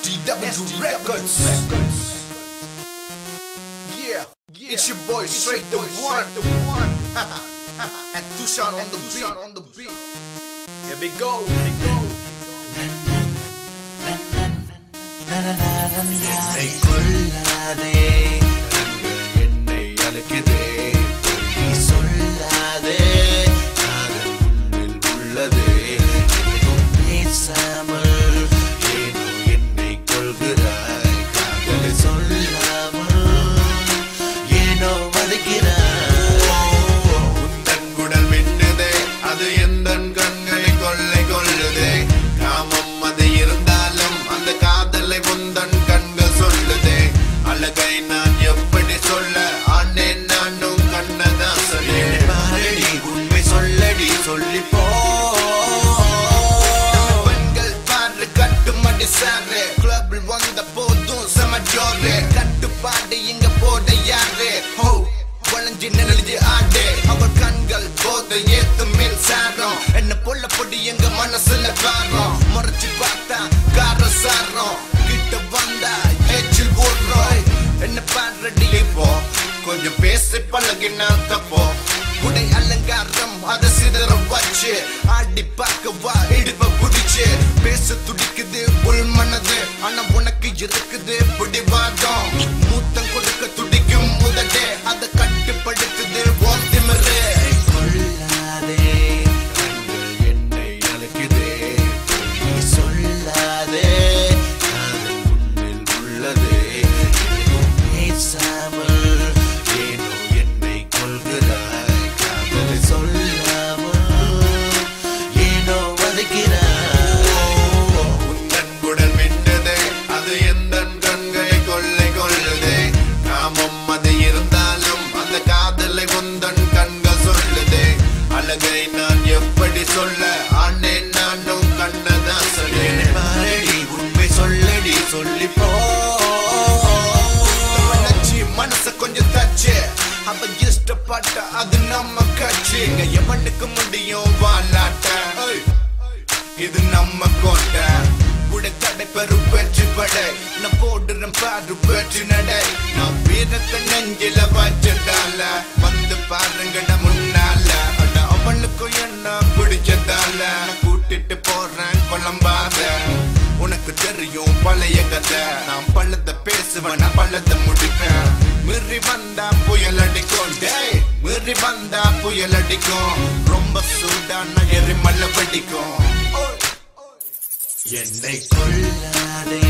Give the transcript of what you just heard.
STW Records. Yeah, it's your boy Straight the One. And Tushan on the beat. Here we go. என்னை கொல்லாதே என்னை அழைக்குதே நீ சொல்லாதே காதல் உன்னில் உள்ளதே எதுவும் பேசாமல் ஏனோ என்னை கொள்கிறாய் காதலை சொல்லாமல் ஏனோ வதைக்கிறாய் உந்தன் குடல் மின்னுதே அது எந்தன் கண்களை கொள்ளை கொள்ளுதே காமம் அது இருந்தாலும் அந்த காதலை உந்தன் கண்கள் சொல்லுதே அழகை நான் எப்படி சொல்ல ஆனேன் நானும் கண்ணதான் சொல்லேன் பாரடி உண்மை சொல்லடி சொல்லிப்போ பெண்கள் பாரு கட்டுமடி சாரு கிளப்பில் வந்த போதும் சமஜோரு கட்டுப்பாடு இங்க போட யாரு ஹோ வளைஞ்சி நிழலிச்சு ஆடு அவள் கண்கள் போத ஏத்து மின்சாரம் என்ன பொல்ல பொடி எங்க மனசுல காரம் முறைச்சு பார்த்தா கார சாரம் கிட்ட வந்தா ஏச்சில் ஓடுறோம் என்ன பாடுறடி இப்போ கொஞ்சம் பேசி பழகினா தப்போ உடை அலங்காரம் அதை சிதற வச்சு ஆடி பார்க்கவா இடுப்ப புடிச்சு பேச துடிக்குது உள் மனது ஆனா உனக்கு இருக்குது பிடிவாதம் மூத்தம் கொடுக்க துடிக்கும் முதடே அதை கட்டுப்படுத்துது ஓத்திமரு கொள்ளாதே என்னை அழைக்குதே நீ சொல்லாதே காதல் உன்னில் உள்ளதே எதுவும் பேசாமல் ஏனோ என்னை கொள்கிறாய் காதலை சொல்லாமல் ஏனோ வதைக்கிறாய் உந்தன் குடல் மின்னதே அது எந்தன் கண்களை கொள்ளை கொள்ளுதே காமம் அது இருந்தாலும் அந்த காதலை உந்தன் கண்கள் சொல்லுதே அழகை நான் எப்படி சொல்ல ஆனேன் நானும் கண்ணதான் சொல்லேன் பாரடி உண்மை சொல்லடி சொல்லிப்போ மனச கொஞ்சம் தச்சு அவ இஷ்டப்பட்ட அது நம்ம கட்சி இங்க எவனுக்கு முடியும் வாலாட்ட இது நம்ம கோட்டை உடக்கடை பெரு பெற்று படை நான் போடுறேன் பாரு பெற்று நடை நான் வீரத்தை நெஞ்சில வச்சதால வந்து பாருங்கட முன்னால அட அவனுக்கும் என்ன பிடிச்சதால நான் கூட்டிட்டு போறேன் குழம்பாத உனக்கு தெரியும் பழைய கதை நான் பள்ளத்தை பேசுவேன் நான் பள்ளத்தை முடிப்பேன் மீறி வந்தா புயல் அடிக்கும் டேய் மீறி வந்தா புயல் அடிக்கும் ரொம்ப சூடான எரிமலை வெடிக்கும் என்னை கொள்ளாதே